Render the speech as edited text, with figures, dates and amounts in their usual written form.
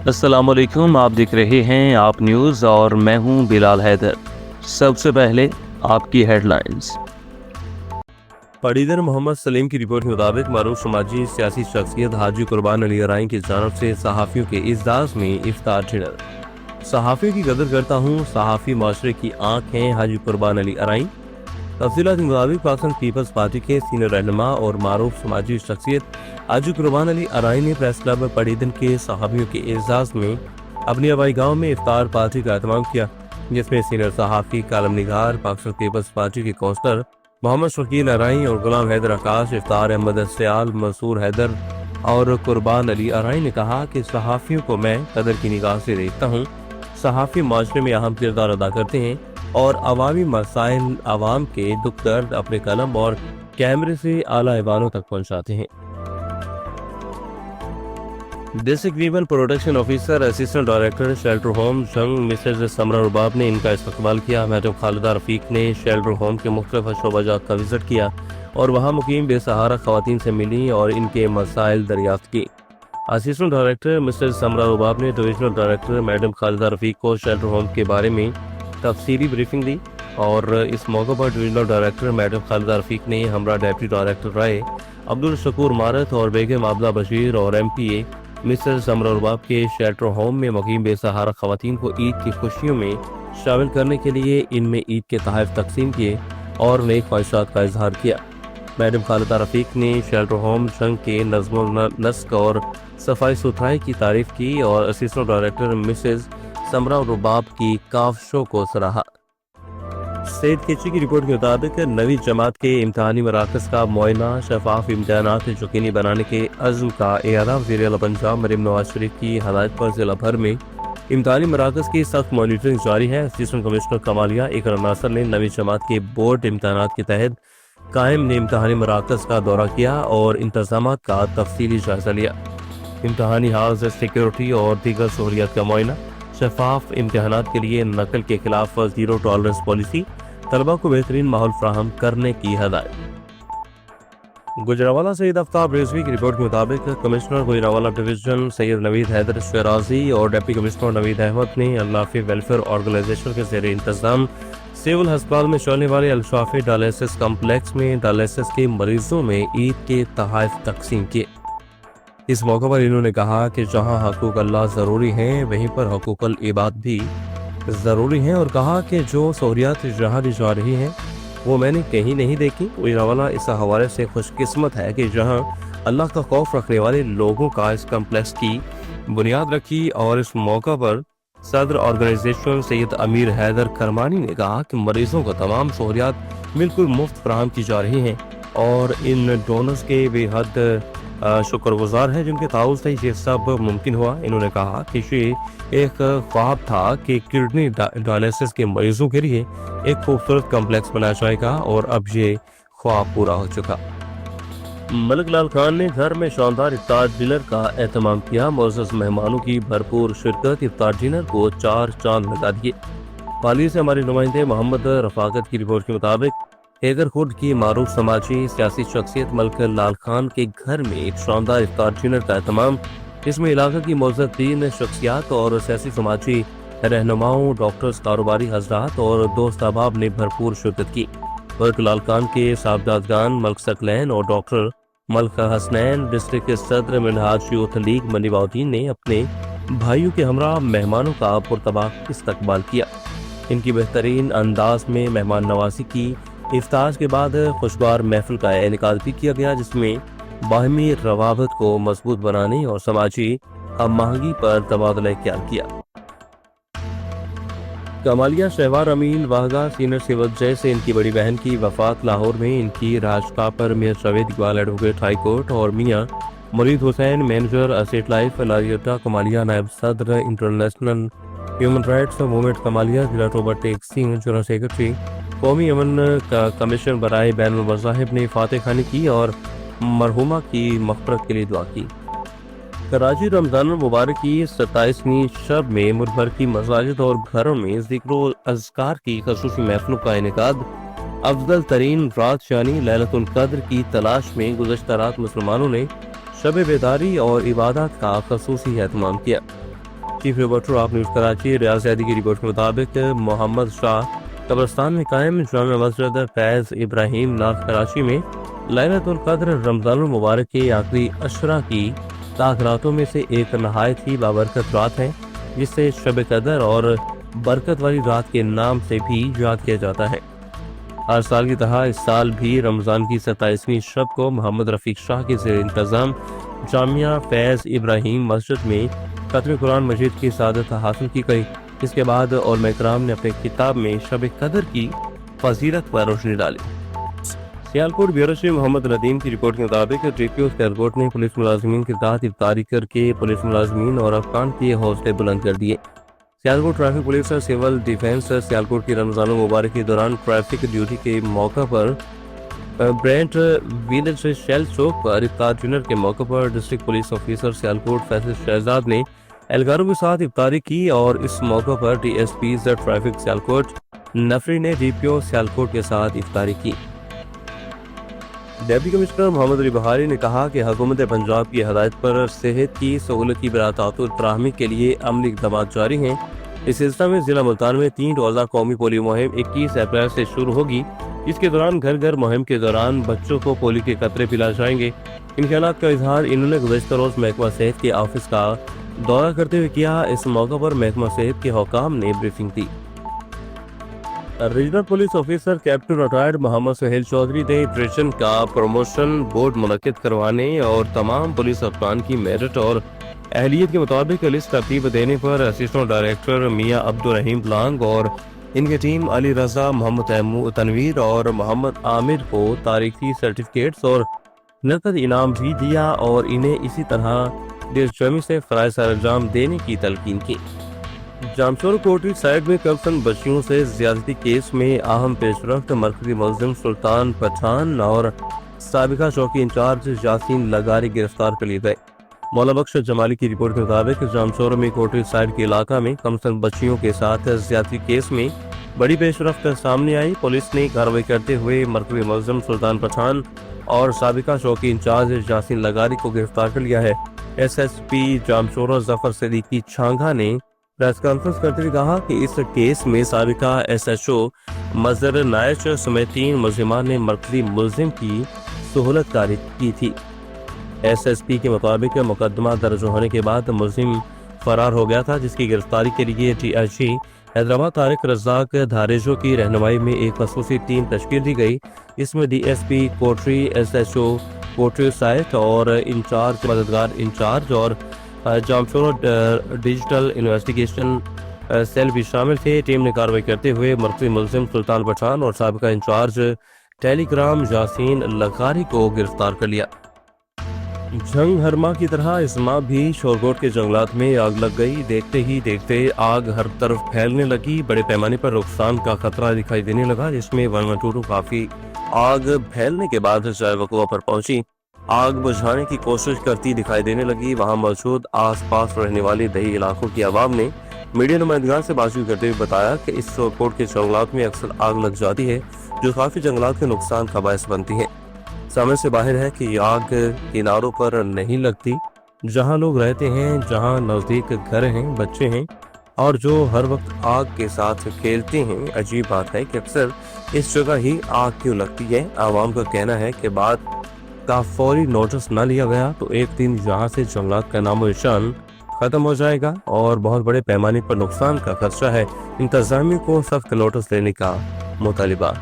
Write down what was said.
السلام علیکم، آپ دیکھ رہے ہیں آپ نیوز اور میں ہوں بلال حیدر۔ سب سے پہلے آپ کی ہیڈ لائنز۔ پڑیدر محمد سلیم کی رپورٹ کے مطابق معروف سماجی سیاسی شخصیت حاجی قربان علی ارائیں کی جانب سے صحافیوں کے اجلاس میں افطار ڈنر۔ صحافیوں کی قدر کرتا ہوں، صحافی معاشرے کی آنکھ ہیں حاجی قربان علی ارائیں۔ تفصیلات کے مطابق پاکستان پیپلز پارٹی کے سینئر رہنما اور معروف سماجی شخصیت حاجی قربان علی ارائیں نے پریس کلب پڑیدن کے صحافیوں کے اعزاز میں اپنی آبائی گاؤں میں افطار پارٹی کا اہتمام کیا، جس میں سینئر صحافی، کالم نگار، پاکستان پیپلز پارٹی کے کونسلر محمد شکیل ارائیں اور غلام حیدر عکاس، افطار احمد سیال، منصور حیدر اور قربان علی ارائیں نے کہا کہ صحافیوں کو میں قدر کی نگاہ سے دیکھتا ہوں۔ صحافی معاشرے میں اہم کردار ادا کرتے ہیں اور عوامی مسائل، عوام کے دکھ درد اپنے قلم اور کیمرے سے اعلیٰ ایوانوں تک پہنچاتے ہیں۔ District women protection officer assistant director shelter home جنگ مسز سمرا رباب نے ان کا استقبال کیا۔ میڈم خالدہ رفیق نے شیلٹر ہوم کے مختلف شعبہ جات کا وزٹ کیا اور وہاں مقیم بے سہارا خواتین سے ملی اور ان کے مسائل دریافت کی۔ اسسٹنٹ ڈائریکٹر مسز سمرا رباب نے ڈویژنل ڈائریکٹر میڈم خالدہ رفیق کو شیلٹر ہوم کے بارے میں تفصیلی بریفنگ دی اور اس موقع پر ڈویژنل ڈائریکٹر میڈم خالدہ رفیق نے ہمراہ ڈپٹی ڈائریکٹر رائے عبدالشکور مارت اور بیگم عابدہ بشیر اور ایم پی اے مسز سمرا رباب کے شیلٹر ہوم میں مقیم بے سہارا خواتین کو عید کی خوشیوں میں شامل کرنے کے لیے ان میں عید کے تحائف تقسیم کیے اور نیک خواہشات کا اظہار کیا۔ میڈم خالدہ رفیق نے شیلٹر ہوم جنگ کے نظم و نسق اور صفائی ستھرائی کی تعریف کی اور اسسٹنٹ ڈائریکٹر مسز سمرا رباب کی کاوشوں کو سراہا۔ سید کیچی کی رپورٹ کے مطابق نویں جماعت کے امتحانی مراکز کا معائنہ، شفاف امتحانات یقینی بنانے کے عزم کا اعادہ۔ وزیر اعلیٰ پنجاب مریم نواز شریف کی ہدایت پر ضلع بھر میں امتحانی مراکز کی سخت مانیٹرنگ جاری ہے۔ اسسٹنٹ کمشنر کمالیہ اقرا ناصر نے نویں جماعت کے بورڈ امتحانات کے تحت قائم امتحانی مراکز کا دورہ کیا اور انتظامات کا تفصیلی جائزہ لیا۔ امتحانی ہالز، سیکیورٹی اور دیگر سہولیات کا معائنہ، شفاف امتحانات کے لیے نقل کے خلاف زیرو ٹالرنس پالیسی، طلبہ کو بہترین ماحول فراہم کرنے کی ہدایت۔ گجرانوالہ سید آفتاب رضوی کی رپورٹ کے مطابق کمشنر گجرانوالہ ڈویژن سید نوید حیدر شیرازی اور ڈپٹی کمشنر نوید احمد نے النافع ویلفیئر آرگنائزیشن کے زیر انتظام سول ہسپتال میں چلنے والے الشافی ڈائلیسس کمپلیکس میں ڈائلیسس کے مریضوں میں عید کے تحائف تقسیم کیے۔ اس موقع پر انہوں نے کہا کہ جہاں حقوق اللہ ضروری ہیں وہیں پر حقوق العباد بھی ضروری ہیں اور کہا کہ جو سہولیات جہاں دی جا رہی ہیں وہ میں نے کہیں نہیں دیکھی۔ گجرانوالہ اس حوالے سے خوش قسمت ہے کہ جہاں اللہ کا خوف رکھنے والے لوگوں کا اس کمپلیکس کی بنیاد رکھی اور اس موقع پر صدر آرگنائزیشن سید امیر حیدر کرمانی نے کہا کہ مریضوں کو تمام سہولیات بالکل مفت فراہم کی جا رہی ہیں اور ان ڈونرز کے بے حد شکر گزار ہیں جن کے تعاون سے یہ سب ممکن ہوا۔ انہوں نے کہا کہ یہ ایک خواب تھا کہ کڈنی ڈائلیسس کے مریضوں کے لیے ایک خوبصورت کمپلیکس بنایا جائے گا اور اب یہ خواب پورا ہو چکا۔ ملک لال خان نے گھر میں شاندار افطار ڈنر کا اہتمام کیا۔ معزز مہمانوں کی بھرپور شرکت افطار ڈنر کو 4 چاند لگا دیے۔ پالی سے ہمارے نمائندے محمد رفاقت کی رپورٹ کے مطابق حیدر خورد کی معروف سماجی سیاسی شخصیت ملک لال خان کے گھر میں ایک شاندار افطار ڈنر کا اہتمام، اس میں علاقہ کی معزز ترین شخصیات اور سیاسی سماجی رہنماؤں، ڈاکٹرز، کاروباری حضرات اور دوست احباب نے بھرپور شرکت کی۔ ملک لال خان کے صاحبزادگان ملک ثقلین اور ڈاکٹر ملک حسنین، ڈسٹرکٹ صدر منہاج یوتھ لیگ منی باؤدین نے اپنے بھائیوں کے ہمراہ مہمانوں کا پرتپاک استقبال کیا۔ ان کی بہترین انداز میں مہمان نوازی کی۔ افطار کے بعد خوشگوار محفل کا انعقاد بھی کیا گیا جس میں باہمی روابط کو مضبوط بنانے اور سماجی ہم آہنگی پر تبادلہ خیال کیا۔ کمالیہ شہوار امین واہگہ سینئر سول جج سے ان کی بڑی بہن کی وفات۔ لاہور میں ان کی رہائشگاہ پر میاں Javed Iqbal advocate high court اور میاں مرید حسین مینیجر اسیٹ لائف لاریٹا کمالیہ نائب صدر international human rights movement Kamalia ضلع ٹوبر ٹیک سنگھ جنرل سیکرٹری قومی امن کمیشن برائے بین المذاہب نے فاتح خوانی کی اور مرحومہ کی مغفرت کے لیے دعا کی۔ کراچی رمضان المبارک کی 27ویں شب میں ملک بھر کی مساجد اور گھروں میں ذکر و اذکار کی خصوصی محفلوں کا انعقاد۔ افضل ترین رات یعنی لیلۃ القدر کی تلاش میں گزشتہ رات مسلمانوں نے شب بیداری اور عبادات کا خصوصی اہتمام کیا۔ چیف رپورٹر آپ نیوز کراچی ریاض زیدی کی رپورٹ کے مطابق محمد شاہ قبرستان میں قائم جامع مسجد فیض ابراہیم نارتھ کراچی میں ليلۃ القدر رمضان المبارک کے آخری عشرہ کی طاق راتوں میں سے ایک نہایت ہی بابرکت رات ہے، جس سے شب قدر اور برکت والی رات کے نام سے بھی یاد کیا جاتا ہے۔ ہر سال کی طرح اس سال بھی رمضان کی 27ویں شب کو محمد رفیق شاہ کے زیر انتظام جامعہ فیض ابراہیم مسجد میں ختم قرآن مجید کی سعادت حاصل کی گئی۔ اس کے بعد علماء کرام نے اپنے کتاب میں شب قدر کی فضیلت پر روشنی ڈالی۔ سیالکوٹ بیورو چیف محمد ندیم کی رپورٹ کے مطابق ڈی پی او سیالکوٹ نے پولیس ملازمین کے ساتھ افطاری کر کے پولیس ملازمین اور افغان کے حوصلے بلند کر دیے۔ سیالکوٹ ٹریفک پولیس اور سول ڈیفنس سیالکوٹ کی رمضان المبارک کے دوران ٹریفک ڈیوٹی کے موقع پر برینٹ ویلج شیل چوک پر افطار ڈنر کے موقع پر district police officer Sialkot Faisal Shahzad نے اہلکاروں کے ساتھ افطاری کی، اور اس موقع پر D S P traffic Sialkot نفری نے ڈی پی او سیالکوٹ کے ساتھ افطاری کی۔ ڈپٹی کمشنر محمد علی بہاری نے کہا کہ حکومت پنجاب کی ہدایت پر صحت کی سہولت کی بلا تعطل فراہمی کے لیے عملی اقدامات جاری ہیں۔ اس سلسلہ میں ضلع ملتان میں 3 روزہ قومی پولیو مہم 21 اپریل سے شروع ہوگی۔ اس کے دوران گھر گھر مہم کے دوران بچوں کو پولیو کے قطرے پلائے جائیں گے۔ ان خیالات کا اظہار انہوں نے گزشتہ روز محکمہ صحت کے آفس کا دورہ کرتے ہوئے کیا۔ اس موقع پر محکمہ صحت کے حکام نے بریفنگ دی۔ Regional police officer captain retired Muhammad Sohail Chaudhry نے ٹریشن کا پروموشن بورڈ منعقد کروانے اور تمام پولیس افسران کی میرٹ اور اہلیت کے مطابق لسٹ ترتیب دینے پر اسسٹنٹ ڈائریکٹر میاں عبدالرحیم بلانگ اور ان کی ٹیم علی رضا، محمد تنویر اور محمد عامر کو تاریخی سرٹیفکیٹس اور نقد انعام بھی دیا، اور انہیں اسی طرح دلچسپی سے فرائض سر انجام دینے کی تلقین کی۔ جامشور کوٹری سائیڈ میں کرپشن بچیوں سے زیادتی کیس میں اہم پیش رفت، مرکزی ملزم سلطان پٹھان اور سابقہ چوکی انچارج یاسین لغاری گرفتار کر لیے گئے۔ مولا بخش جمالی کی رپورٹ کے مطابق جامشور میں کوٹری سائیڈ کے علاقہ میں کرپشن بچیوں کے ساتھ زیادتی کیس میں بڑی پیش رفت سامنے آئی۔ پولیس نے کارروائی کرتے ہوئے مرکزی ملزم سلطان پٹھان اور سابقہ چوکی انچارج یاسین لغاری کو گرفتار کر لیا ہے۔ ایس ایس پی جامشورہ ظفر صدیقی چھانگا نے پریس کانفرنس کرتے ہوئے کہا کہ اس کیس میں سابقہ ایس ایچ او مظہر نائچ سمیت 3 ملزمان نے مرکزی ملزم کی سہولت کاری کی تھی۔ ایس ایس پی کے مطابق مقدمہ درج ہونے کے بعد ملزم فرار ہو گیا تھا، جس کی گرفتاری کے لیے ڈی آئی جی حیدرآباد طارق رزاق دھاریجو کی رہنمائی میں ایک خصوصی ٹیم تشکیل دی گئی۔ اس میں D S P Kotri, S H O Kotri site اور انچارج مددگار انچارج اور جامشورہ ڈیجیٹل انویسٹیگیشن سیل بھی شامل تھے۔ ٹیم نے کارروائی کرتے ہوئے مرکزی ملزم سلطان پٹھان اور سابقہ انچارج ٹیلی گرام یاسین لغاری کو گرفتار کر لیا۔ جنگ ہر ماہ کی طرح اس ماہ بھی شورکوٹ کے جنگلات میں آگ لگ گئی۔ دیکھتے ہی دیکھتے آگ ہر طرف پھیلنے لگی، بڑے پیمانے پر نقصان کا خطرہ دکھائی دینے لگا، جس میں 112 کافی آگ پھیلنے کے بعد جائے وقوع پر پہنچی۔ آگ بجھانے کی کوشش کرتی دکھائی دینے لگی۔ وہاں موجود آس پاس رہنے والی دیہی علاقوں کی عوام نے میڈیا نمائندگان سے بات چیت کرتے ہوئے بتایا کہ اس شورکوٹ کے جنگلات میں اکثر آگ لگ جاتی ہے، جو کافی جنگلات کے نقصان کا باعث بنتی ہے۔ سمجھ سے باہر ہے کہ یہ آگ کناروں پر نہیں لگتی، جہاں لوگ رہتے ہیں، جہاں نزدیک گھر ہیں، بچے ہیں اور جو ہر وقت آگ کے ساتھ کھیلتے ہیں۔ عجیب بات ہے کہ اکثر اس جگہ ہی آگ کیوں لگتی ہے۔ عوام کا کہنا ہے کہ بات کا فوری نوٹس نہ لیا گیا تو ایک دن یہاں سے جنگلات کا نام و نشان ختم ہو جائے گا اور بہت بڑے پیمانے پر نقصان کا خدشہ ہے۔ انتظامیہ کو سخت نوٹس لینے کا مطالبہ۔